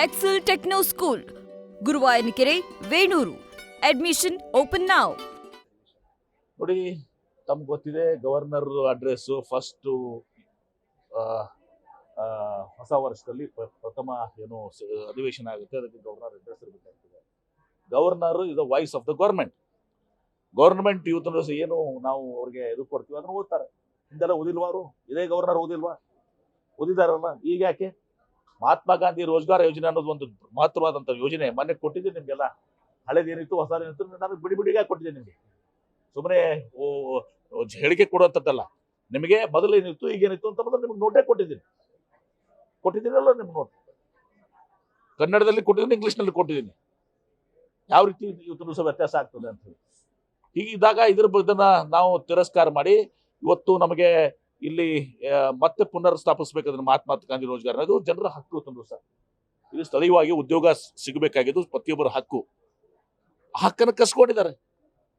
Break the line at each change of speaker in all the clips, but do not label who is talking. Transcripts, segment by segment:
Excel Techno School, Guruvayanakere, Venur. Admission open now.
ನೋಡಿ, ತಮ್ಗೆ ಗೊತ್ತಿದೆ ಗವರ್ನರ್ ಅಡ್ರೆಸ್ ಫಸ್ಟ್ ಹೊಸ ವರ್ಷದಲ್ಲಿ ಪ್ರಥಮ ಏನು ಅಧಿವೇಶನ ಆಗುತ್ತೆ, ಅದಕ್ಕೆ ಗವರ್ನರ್ ಅಡ್ರೆಸ್ ಇರಬೇಕಾಗ್ತದೆ. Governor is the voice of the government ಯೂತ್ ಏನು ನಾವು ಅವ್ರಿಗೆ ಇದು ಕೊಡ್ತೀವಿ ಅದನ್ನ ಓದ್ತಾರೆ. ಹಿಂದೆಲ್ಲ ಓದಿಲ್ವಾ ಅವರು? ಇದೇ ಗವರ್ನರ್ ಓದಿಲ್ವಾ? ಓದಿದಾರಲ್ಲ. ಈಗ ಯಾಕೆ ಮಹಾತ್ಮ ಗಾಂಧಿ ರೋಜ್ಗಾರ್ ಯೋಜನೆ ಅನ್ನೋದು ಒಂದು ಮಹತ್ವವಾದಂಥ ಯೋಜನೆ ಮೊನ್ನೆ ಕೊಟ್ಟಿದ್ದೀನಿ ನಿಮಗೆಲ್ಲ. ಹಳೇದೇನಿತ್ತು ಹೊಸದೇನಿತ್ತು ನಾನು ಬಿಡಿಬಿಡಿಗೆ ಕೊಟ್ಟಿದ್ದೀನಿ ನಿಮಗೆ. ಸುಮ್ಮನೆ ಹೇಳಿಕೆ ಕೊಡುವಂಥದ್ದಲ್ಲ. ನಿಮಗೆ ಮೊದಲೇನಿತ್ತು ಈಗೇನಿತ್ತು ಅಂತ ಮೊದಲು ನಿಮ್ಗೆ ನೋಟೇ ಕೊಟ್ಟಿದ್ದೀನಲ್ಲ. ನಿಮ್ಗೆ ನೋಟ್ ಕನ್ನಡದಲ್ಲಿ ಕೊಟ್ಟಿದ್ದೀನಿ, ಇಂಗ್ಲೀಷ್ನಲ್ಲಿ ಕೊಟ್ಟಿದ್ದೀನಿ. ಯಾವ ರೀತಿ ಇವತ್ತು ಸಹ ವ್ಯತ್ಯಾಸ ಆಗ್ತದೆ ಅಂತ ಹೇಳಿ. ಹೀಗಿದ್ದಾಗ ಇದನ್ನ ನಾವು ತಿರಸ್ಕಾರ ಮಾಡಿ ಇವತ್ತು ನಮಗೆ ಇಲ್ಲಿ ಮತ್ತೆ ಪುನರ್ ಸ್ಥಾಪಿಸಬೇಕಾದ್ರೆ ಮಹಾತ್ಮ ಗಾಂಧಿ ರೋಜ್ಗಾರ್ ಅನ್ನೋದು ಜನರ ಹಕ್ಕು ತಂದು ಸಹ. ಇದು ಸ್ಥಳೀಯವಾಗಿ ಉದ್ಯೋಗ ಸಿಗಬೇಕಾಗಿದ್ದು ಪ್ರತಿಯೊಬ್ಬರ ಹಕ್ಕು. ಹಕ್ಕನ್ನು ಕಸ್ಕೊಂಡಿದ್ದಾರೆ.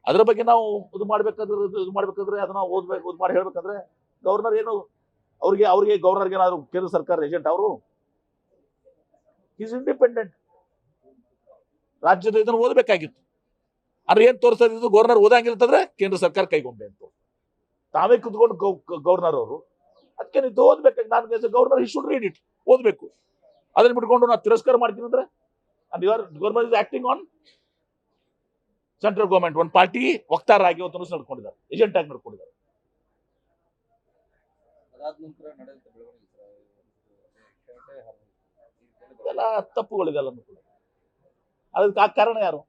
ಅದರ ಬಗ್ಗೆ ನಾವು ಇದು ಮಾಡ್ಬೇಕಾದ್ರೆ ಅದನ್ನ ಓದ್ ಮಾಡಿ ಹೇಳ್ಬೇಕಂದ್ರೆ ಗವರ್ನರ್ ಏನು ಅವ್ರಿಗೆ ಗವರ್ನರ್ಗೆ ಏನಾದ್ರು ಕೇಂದ್ರ ಸರ್ಕಾರ ಏಜೆಂಟ್ ಅವರು? Is independent. ರಾಜ್ಯದ ಇದನ್ನು ಓದಬೇಕಾಗಿತ್ತು. ಅಂದ್ರೆ ಏನ್ ತೋರಿಸ್ತಾ ಇದ್ದು ಗವರ್ನರ್ ಓದಂಗಿರ್ತಂದ್ರೆ ಕೇಂದ್ರ ಸರ್ಕಾರ ಕೈಗೊಂಡೆ ಅಂತ ತಾವೇ ಕುತ್ಕೊಂಡು ಗವರ್ನರ್ ಅವರು. ಅದಕ್ಕೆ ನೀವು ಓದ್ಬೇಕಾಗಿ ನಾನು ಗವರ್ನರ್ ಶುಡ್ ರೀಡ್ ಇಟ್, ಓದ್ಬೇಕು. ಅದನ್ನ ಬಿಟ್ಕೊಂಡು ನಾವು ತಿರಸ್ಕಾರ ಮಾಡ್ತೀನಿ ಅಂದ್ರೆ governor is acting on central government. ಒಂದು ಪಾರ್ಟಿ ವಕ್ತಾರರಾಗಿ ಇವತ್ತು ನಡ್ಕೊಂಡಿದ್ದಾರೆ, ಏಜೆಂಟ್ ಆಗಿ ನಡ್ಕೊಂಡಿದ್ದಾರೆ. ಇದೆಲ್ಲ ತಪ್ಪುಗಳಿದೆಲ್ಲ. ಅದಕ್ಕೆ ಕಾರಣ ಯಾರು?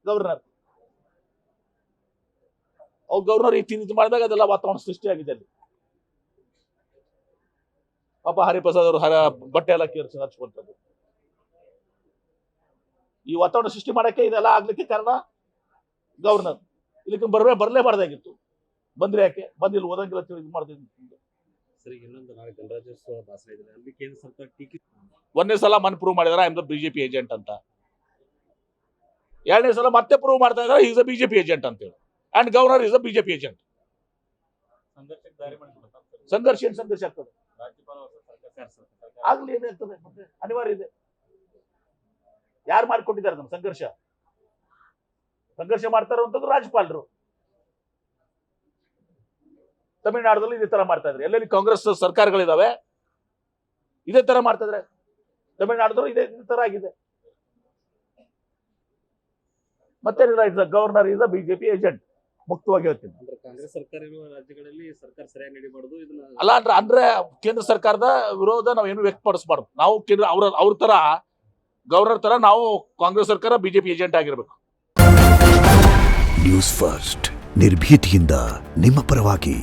ಗವರ್ನರ್. ಗವರ್ನರ್ ಈ ರೀತಿ ಮಾಡಿದಾಗ ಅದೆಲ್ಲ ವಾತಾವರಣ ಸೃಷ್ಟಿಯಾಗಿದೆ ಅಲ್ಲಿ. ಪಾಪ ಹರಿಪ್ರಸಾದ್ ಅವರು ಬಟ್ಟೆ ಎಲ್ಲ ಹಚ್ಕೊಂತದ್ದು ಈ ವಾತಾವರಣ ಸೃಷ್ಟಿ ಮಾಡಕ್ಕೆ ಇದೆಲ್ಲ ಆಗ್ಲಿಕ್ಕೆ ಕಾರಣ ಗವರ್ನರ್. ಇಲ್ಲಿಗೆ ಬರಲೇಬಾರ್ದಾಗಿತ್ತು. ಬಂದ್ರೆ ಯಾಕೆ ಬಂದಿಲ್ಲ? ಓದಂಗಿಲ್ಲ ಇದು ಮಾಡ್ತಿದ್ವಿ. ಒಂದನೇ ಸಲ ಮನ್ ಪ್ರೂವ್ ಮಾಡಿದಾರೆ I am the BJP agent ಅಂತ. ಎರಡನೇ ಸಲ ಮತ್ತೆ ಪ್ರೂವ್ ಮಾಡ್ತಾ ಇದ್ದಾರೆ ಈಸ್ ಅ ಬಿಜೆಪಿ ಏಜೆಂಟ್ ಅಂತ ಹೇಳಿ. And governor is a BJP agent. ಸಂಘರ್ಷ ಆಗ್ತದೆ. ಆಗ್ಲಿ ಏನಾಗ್ತದೆ, ಮತ್ತೆ ಅನಿವಾರ್ಯ ಇದೆ. ಯಾರು ಮಾಡಿಕೊಟ್ಟಿದ್ದಾರೆ ನಮ್ಮ ಸಂಘರ್ಷ ಮಾಡ್ತಾ ಇರುವಂತದ್ದು ರಾಜ್ಯಪಾಲರು. ತಮಿಳುನಾಡಲ್ಲಿ ಇದೇ ತರ ಮಾಡ್ತಾ ಇದ್ರೆ, ಎಲ್ಲೆಲ್ಲಿ ಕಾಂಗ್ರೆಸ್ ಸರ್ಕಾರಗಳಿದಾವೆ ಇದೇ ತರ ಮಾಡ್ತಾ ಇದ್ರೆ. ತಮಿಳುನಾಡದಲ್ಲೂ ಇದೇ ತರ ಆಗಿದೆ. ಮತ್ತೆ governor is a BJP agent. ಮುಕ್ತವಾಗಿ ಹೇಳ್ತೀನಿ.
ಕಾಂಗ್ರೆಸ್ ಸರ್ಕಾರ ಇರುವ ರಾಜ್ಯಗಳಲ್ಲಿ ಸರ್ಕಾರ ಸರಿಯಾಗಿ ನಡಿಬಾರ್ದು.
ಅಲ್ಲ ಅಂದ್ರೆ ಕೇಂದ್ರ ಸರ್ಕಾರದ ವಿರೋಧ ನಾವೇನು ವ್ಯಕ್ತಪಡಿಸಬಾರ್ದು. ನಾವು ಅವ್ರ ತರ ಗವರ್ನರ್ ತರ ನಾವು ಕಾಂಗ್ರೆಸ್ ಸರ್ಕಾರ ಬಿಜೆಪಿ ಏಜೆಂಟ್ ಆಗಿರ್ಬೇಕು.
ನ್ಯೂಸ್ ಫಸ್ಟ್, ನಿರ್ಭೀತಿಯಿಂದ ನಿಮ್ಮ ಪರವಾಗಿ.